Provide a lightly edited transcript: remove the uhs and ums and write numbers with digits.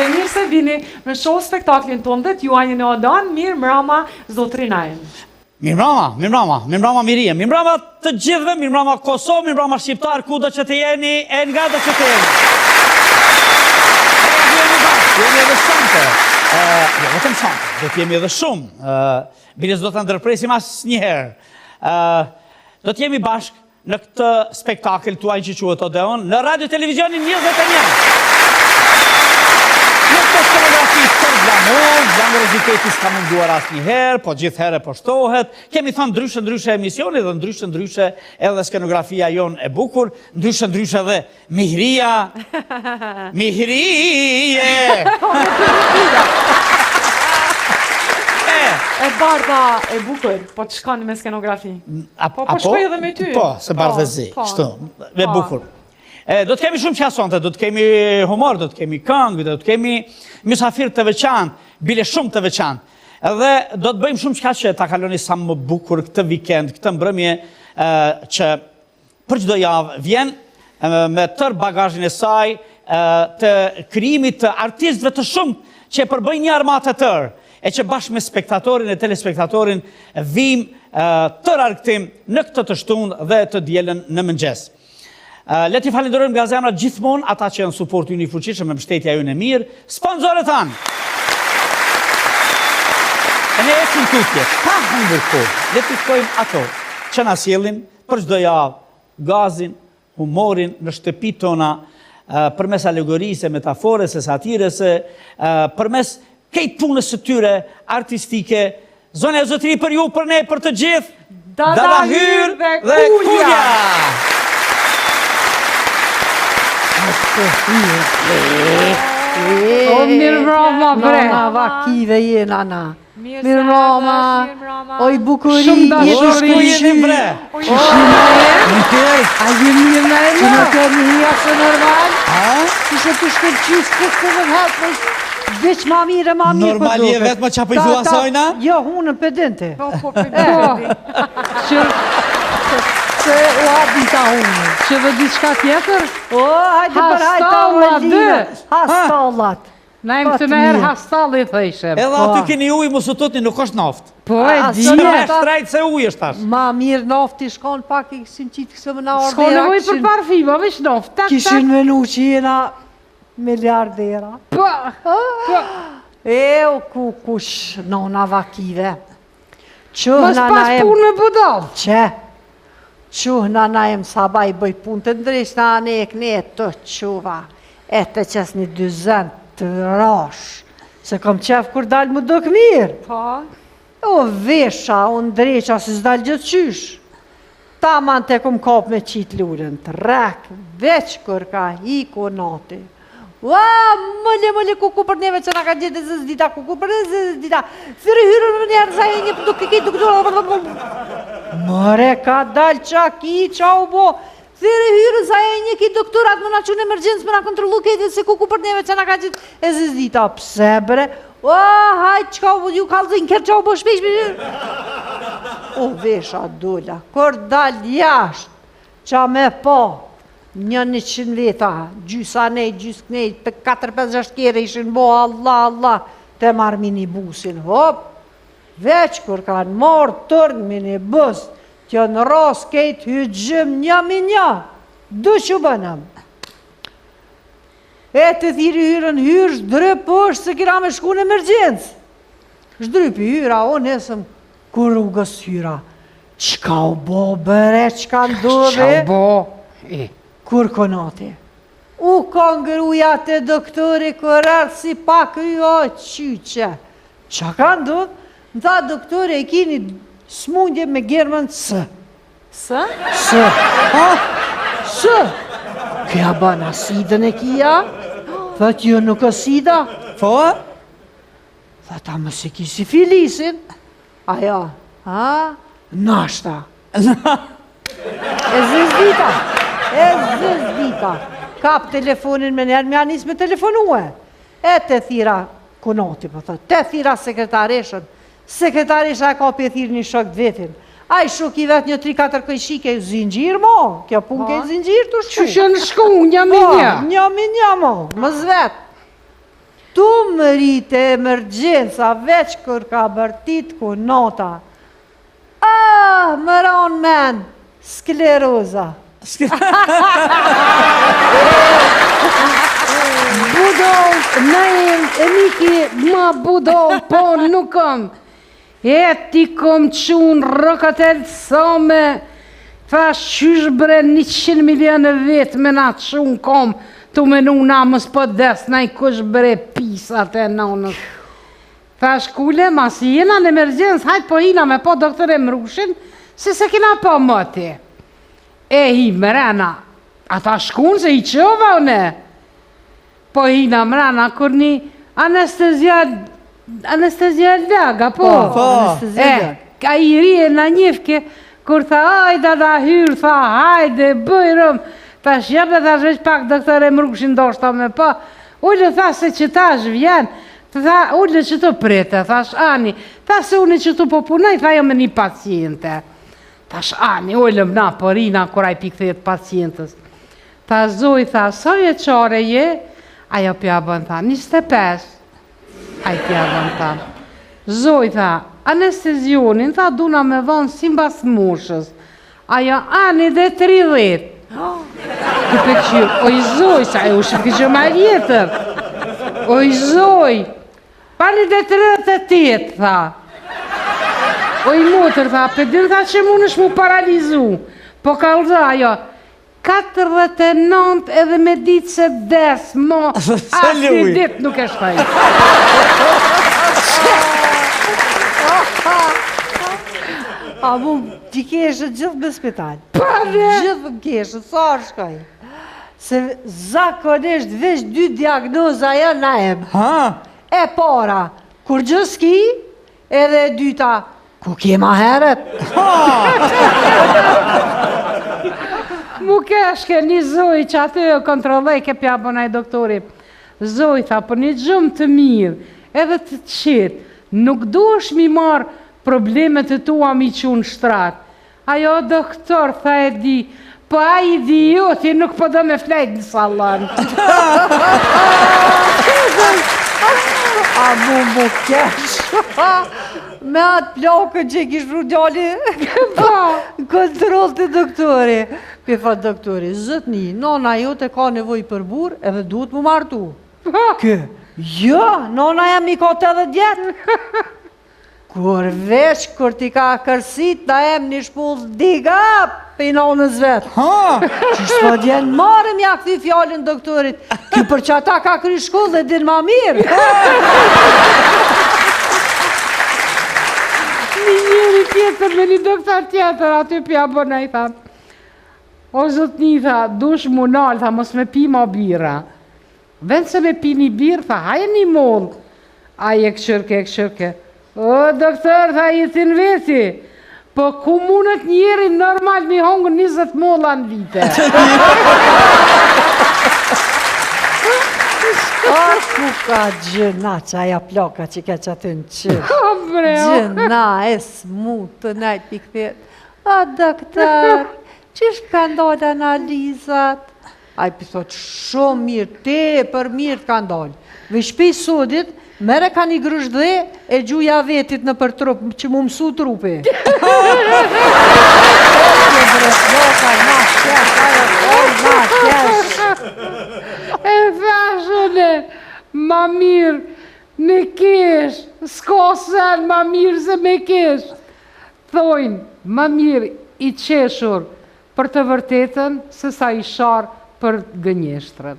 Mirë se vini me shoh spektaklin tonë dhe juaj në Odan, mirë mbrëma zotrinajnë. Mirë Miria, mirë mbrëma të gjithëve, mirë mbrëma Kosovë, mirë mbrëma Shqiptar, kudo që të jeni, e nga do që të jeni. Jemi edhe shante, vetëm shante, do t'jemi edhe shumë, biles do të ndërpresim asë njëherë. Do t'jemi bashkë në këtë spektakl tuaj që quhet Odeon, në radio televizionin 21. Në këtë scenografi të glamur, glamuroziteti s'ka munduar asë njëherë, po gjithherë po shtohet, kemi thënë ndryshe emisioni dhe ndryshe edhe skenografia jonë e bukur, ndryshe dhe Mihria. Mihrije! E bardha e bukur, po të shkoni me skenografi. Po shkoj edhe me ty. Po, se bardha zi, shtu, me bukur. Do të kemi shumë qasonte, do të kemi humor, do të kemi këngë, do të kemi mysafir të veçantë, bile shumë të veçantë. Edhe do të bëjmë shumë qka që ta kaloni sa më bukur këtë vikend, këtë mbrëmje që për çdo javë vjen me tër bagazhin e saj të krijimit të artistëve të shumë që përbëjnë një armatë të tërë. E që bashkë me spektatorin e telespektatorin vim të rarkëtim në këtë të shtunë dhe të dielën në mëngjes. Le t'i falenderojmë nga zemra gjithmonë ata që janë suport ju një fuqishëm me mbështetja ju në mirë, sponsorët tanë. E ne ecim tutje, pa humbur kohë, le t'i shkojmë ato që na sjellin për çdo javë gazin, humorin në shtëpi tona, përmes alegorisë, metafores, satires, përmes kejt punës së tyre artistike, zone e zotëri për ju, për ne, për të gjithë, Dada Hyr dhe Kulja! O, mirë mrama bre! Nana, vakive je, nana. Mirë mrama. Oj, bukuri. Shumë dashuri. Ku jeni bre? A je mirë në e në? Që në të një asë normal? Që shë të shkërqys këtë në hatë, veç ma mire ma mirë për duke. Normali e vetë më qa për i thua sajna? Jo, hunën pedente. Po, pedente. Se u habita unë. Që dhe diçka tjetër? O, hajde për hajta u e linë. Hastallat. Na im të nëherë hastalli thejshem. Edhe aty keni uj mu sututni, nuk është naftë. Po e di. Së me shtrajtë se uj është tash. Ma mirë nafti shkon pak i kësim qitë kësë më na ordeja. Shko nevoj për parfima, veç naft. Kishin menu që jena miliardera. Po. U kush nona vakive. Mos pas punë me budal. Që? Quh nana em sabaj bëj punë të ndrysh në anë e këne të quva. E të qes një 20 të rash. Se kom qef kur dalë më duk mirë. Po. O vesha, o ndreqa se s'dalë gjithë qysh. Ta man të kom kap me qitë lullën të rek, veç kur ka hiku nati. Ua, mëlle kuku për neve që nga ka gjithë zës dita, kuku për neve zës dita. Fyri hyrën më njerë sa e një duke ki duke. Mëre ka dalë qa ki, qa u bo. Fyri hyrën sa e një ki doktorat më na qunë emergjens, më na kontrolu këtë se kuku për neve që nga ka gjithë e zës dita. Pse bre? Ua, hajtë qka u bo, ju kalëzën kërë qa u bo shpesh. O vesha dolla, kur dalë jashtë, qa me po. 100 veta, gjysa nej, gjysë knej, për 4-5-6 kere ishin bo, Allah, te marrë minibusin, hop, veç kur kanë marrë tërnë minibus, t'jo në ras kejtë hygjëm një, du që bënëm. E të thiri hyrën hyrë, shdryp është se kira me shku në emergjensë. Shdrypi hyra, o nesëm, kur rrugës hyra, qka u bo, bere, qka ndove? Qka u bo? Kur konati? U kongruja të doktori kërërë si pak jo qyqe. Qa ka ndodhë? Në tha doktori e kini smundje me germën së. Së? Së. Së. Kja bana sidën e kia? Thët jo nuk është sida? Po? Thët ta më se kisi filisin? Aja, nashta. E zëzdita. Kap telefonin me njerë, me anis me telefonue. E të thira konoti, po thë, të thira sekretareshën. Sekretaresha e kapi e thirë një shok të vetin. A i shok i vetë një 3-4 këjshike, zingjir mo, kjo pun ke zingjir të shku. Që shënë shku, një me një. Një me një mo, më zvet. Tu më rritë emergjensa, veç kër ka bërtit konota. Më ranë men, skleroza. Budol, nëjëm, e miki, ma budol, po nukëm. E ti kom qunë rëkatel same, thash qysh bre 100 milionë vetë me na qunë kom, tu menu na mës po des, na i kush bre pisat e nonës. Thash kule, mas jena në emergjens, hajt po hina me po doktore Mrushin, se kina po mëti. E hi mrena, ata shkun se i qova o ne. Po hina mrena, kur një anestezia laga, po. Ka i rije në njëfke, kur tha, ajda da hyrë, tha, hajde, bëjrëm. Tha, shjepe, tha, shveç pak doktore Mrushin doshta me po. Ullë, tha, se që ta shvjen, tha, ullë që të prete, tha, shani. Tha, se unë që të po punaj, tha, jo me një paciente. Tash ani, ollëm na përina, kura i pikëthet pacientës. Ta zoj, tha, sa vjeqare je? Ajo pja bën, tha, 25. Ajo pja bën, tha. Zoj, tha, anestezionin, tha, duna me vonë si mbas moshës. Ajo, ani dhe 30. Këpe qyrë, oj zoj, sa e u shifë që ma jetër. Oj zoj, pali dhe 38, tha. Oj motër, tha, për dirë tha që mund është mu paralizu. Po ka urda, jo, 49 edhe me ditë se des, mo, asë një ditë nuk e shtaj. A mu t'i keshë gjithë me spital. Pare! Gjithë më keshë, sa shkaj. Se zakonisht veç 2 diagnoza janë na em. E para, kur gjë s'ki, edhe e dyta, ku kema heret? Mu keshke një zoj që aty e kontrolloj ke pja bënaj doktori. Zoj, tha, për një gjumë të mirë, edhe të qitë, nuk du është mi marë problemet e tua mi qunë shtrat. Ajo doktor, tha e di, po a idioti nuk po do me flejt në salon. A mu kesh. Me atë plakën që kish ru djali, kontrol të doktori. Pe fa doktori, zëtni, nona jote ka nevoj për burë edhe duhet mu martu. Kë, jo, nona jam i ka 80 djetë. Kur veç, kur ti ka kërsit, da em një shpull diga për i nonës vetë. Që shpo djenë marëm ja këti fjallin doktorit, kjo për që ata ka kry shkull dhe din ma mirë. Një njëri tjetër me një doktor tjetër, aty pja bëna i tha. O zotni, tha, dush munal, tha, mos me pi ma bira. Vend se me pi një birë, tha, haje një mollë. Aje këshërke. O, doktor, tha, jetin veti. Po ku mundet njeri normal mi hongë 20 molla në vite. A, ku ka gjëna që aja ploka që ke që aty në qërë. Gjëna e smu të najtë pikëtet. A, doktor, qish ka ndodhë analizat? A i pëthot shumë mirë, te për mirë ka ndodhë. Vë shpi sudit, mere ka një grush dhe e gjuja vetit në për trup, që mu mësu trupi. E thashëne, ma mirë me kesh, s'ka sen ma mirë se me kesh. Thojnë, ma mirë i qeshur për të vërtetën se sa i sharë për gënjeshtrën.